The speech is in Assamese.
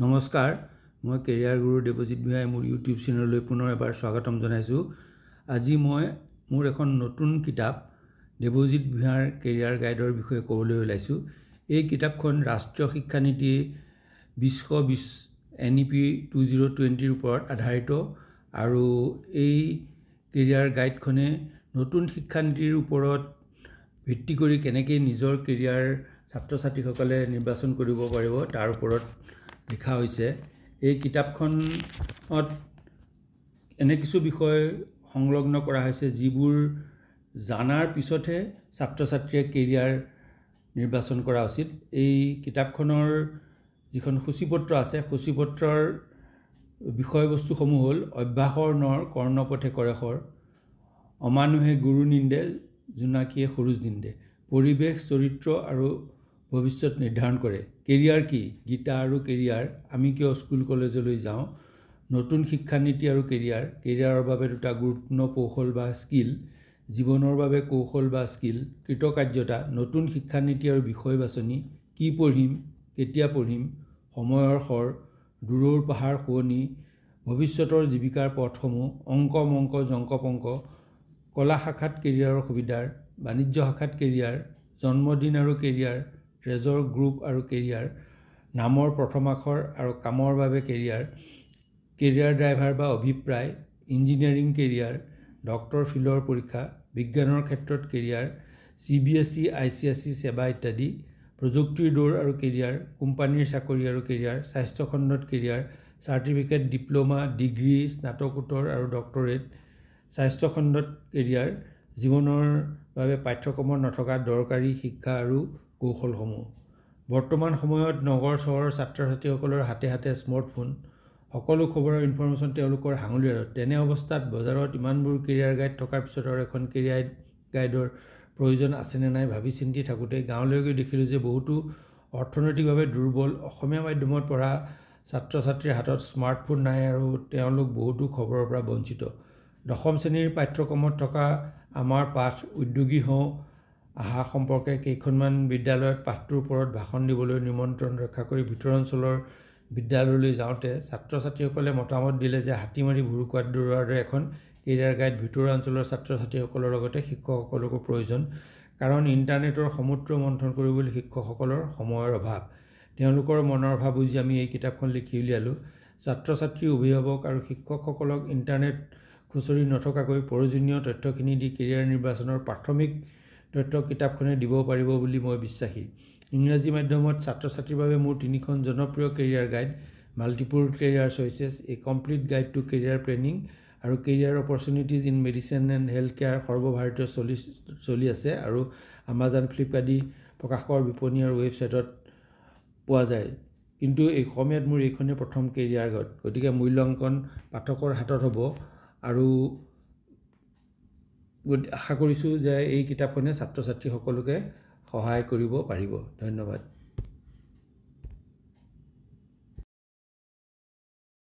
নমস্কাৰ, মই কেৰিয়াৰ গুৰু দেৱজিৎ ভূঞাই মোৰ ইউটিউব চেনেললৈ পুনৰ এবাৰ স্বাগতম জনাইছোঁ। আজি মই মোৰ এখন নতুন কিতাপ দেৱজিৎ ভূঞাৰ কেৰিয়াৰ গাইডৰ বিষয়ে ক'বলৈ ওলাইছোঁ। এই কিতাপখন ৰাষ্ট্ৰীয় শিক্ষানীতি 2020 NEP 2020ৰ ওপৰত আধাৰিত আৰু এই কেৰিয়াৰ গাইডখনে নতুন শিক্ষানীতিৰ ওপৰত ভিত্তি কৰি কেনেকৈ নিজৰ কেৰিয়াৰ ছাত্ৰ ছাত্ৰীসকলে নিৰ্বাচন কৰিব পাৰিব তাৰ ওপৰত লিখা হৈছে। এই কিতাপখনত এনে কিছু বিষয় সংলগ্ন কৰা হৈছে যিবোৰ জানাৰ পিছতহে ছাত্ৰ ছাত্ৰীয়ে কেৰিয়াৰ নিৰ্বাচন কৰা উচিত। এই কিতাপখনৰ যিখন সূচীপত্ৰ আছে, সূচীপত্ৰৰ বিষয়বস্তুসমূহ হ'ল অভ্যাসৰ নৰ কৰ্ণপথে কৰে শৰ, অমানুহে গুৰু নিন্দে জোনাকীয়ে সৰোজ নিন্দে, পৰিৱেশ চৰিত্ৰ আৰু ভৱিষ্যত নিৰ্ধাৰণ কৰে, কেৰিয়াৰ কি, গীতা আৰু কেৰিয়াৰ, আমি কিয় স্কুল কলেজলৈ যাওঁ, নতুন শিক্ষানীতি আৰু কেৰিয়াৰৰ বাবে দুটা গুৰুত্বপূৰ্ণ কৌশল বা স্কিল, জীৱনৰ বাবে কৌশল বা স্কিল, কৃতকাৰ্যতা, নতুন শিক্ষানীতি আৰু বিষয় বাছনি, কি পঢ়িম, কেতিয়া পঢ়িম, সময়ৰ শৰ, দূৰৰ পাহাৰ শুৱনি, ভৱিষ্যতৰ জীৱিকাৰ পথসমূহ, অংক মংক জংক পংক, কলা শাখাত কেৰিয়াৰৰ সুবিধাৰ, বাণিজ্য শাখাত কেৰিয়াৰ, জন্মদিন আৰু কেৰিয়াৰ, ট্ৰেজৰ গ্ৰুপ আৰু কেৰিয়াৰ, নামৰ প্ৰথমাক্ষৰ আৰু কামৰ বাবে কেৰিয়াৰ ড্ৰাইভাৰ বা অভিপ্ৰায়, ইঞ্জিনিয়াৰিং কেৰিয়াৰ, ডক্টৰ ফিলৰ পৰীক্ষা, বিজ্ঞানৰ ক্ষেত্ৰত কেৰিয়াৰ, CBSE ICSE সেৱা ইত্যাদি, প্ৰযুক্তিৰ দৌৰ আৰু কেৰিয়াৰ, কোম্পানীৰ চাকৰি আৰু কেৰিয়াৰ, স্বাস্থ্য খণ্ডত কেৰিয়াৰ, চাৰ্টিফিকেট, ডিপ্ল'মা, ডিগ্ৰী, স্নাতকোত্তৰ আৰু ডক্টৰেট, স্বাস্থ্য খণ্ডত কেৰিয়াৰ, জীৱনৰ বাবে পাঠ্যক্ৰমত নথকা দৰকাৰী শিক্ষা আৰু কৌশলসমূহ। বৰ্তমান সময়ত নগৰ চহৰৰ ছাত্ৰ ছাত্ৰীসকলৰ হাতে হাতে স্মাৰ্টফোন, সকলো খবৰৰ ইনফৰমেশ্যন তেওঁলোকৰ হাঙুলিয়াৰত। তেনে অৱস্থাত বজাৰত ইমানবোৰ কেৰিয়াৰ গাইড থকাৰ পিছত আৰু এখন কেৰিয়াৰ গাইডৰ প্ৰয়োজন আছেনে নাই ভাবি চিন্তি থাকোঁতে গাঁৱলৈ গৈ দেখিলোঁ যে বহুতো অৰ্থনৈতিকভাৱে দুৰ্বল অসমীয়া মাধ্যমত পঢ়া ছাত্ৰ ছাত্ৰীৰ হাতত স্মাৰ্টফোন নাই আৰু তেওঁলোক বহুতো খবৰৰ পৰা বঞ্চিত। দশম শ্ৰেণীৰ পাঠ্যক্ৰমত থকা আমাৰ পাঠ উদ্যোগী হওঁ আহা সম্পৰ্কে কেইখনমান বিদ্যালয়ত পাঠটোৰ ওপৰত ভাষণ দিবলৈ নিমন্ত্ৰণ ৰক্ষা কৰি ভিতৰ অঞ্চলৰ বিদ্যালয়লৈ যাওঁতে ছাত্ৰ ছাত্ৰীসকলে মতামত দিলে যে হাতীমাৰি ভুৰুকোৱাত দৌৰাৰ দৰে এখন কেৰিয়াৰ গাইড ভিতৰুৱা অঞ্চলৰ ছাত্ৰ ছাত্ৰীসকলৰ লগতে শিক্ষকসকলকো প্ৰয়োজন, কাৰণ ইণ্টাৰনেটৰ সমুদ্ৰ মন্থন কৰিবলৈ শিক্ষকসকলৰ সময়ৰ অভাৱ। তেওঁলোকৰ মনৰ ভাৱ বুজি আমি এই কিতাপখন লিখি উলিয়ালোঁ। ছাত্ৰ ছাত্ৰী, অভিভাৱক আৰু শিক্ষকসকলক ইণ্টাৰনেট খুচৰি নথকাকৈ প্ৰয়োজনীয় তথ্যখিনি দি কেৰিয়াৰ নিৰ্বাচনৰ প্ৰাথমিক তথ্য কিতাপখনে দিব পাৰিব বুলি মই বিশ্বাসী। ইংৰাজী মাধ্যমত ছাত্ৰ ছাত্ৰীৰ বাবে মোৰ 3খন জনপ্ৰিয় career guide, multiple career choices, a complete guide to career planning আৰু career opportunities in medicine and health care সৰ্বভাৰতীয় চলি আছে আৰু আমাজন, ফ্লিপকাৰ্ট আদি প্ৰকাশকৰ বিপণী আৰু ৱেবছাইটত পোৱা যায়। কিন্তু এই অসমীয়াত মোৰ এইখনেই প্ৰথম কেৰিয়াৰ গাইড, গতিকে মূল্যাংকন পাঠকৰ হাতত হ'ব আৰু আশা কৰিছোঁ যে এই কিতাপখনে ছাত্ৰ ছাত্ৰীসকলকে সহায় কৰিব পাৰিব। ধন্যবাদ।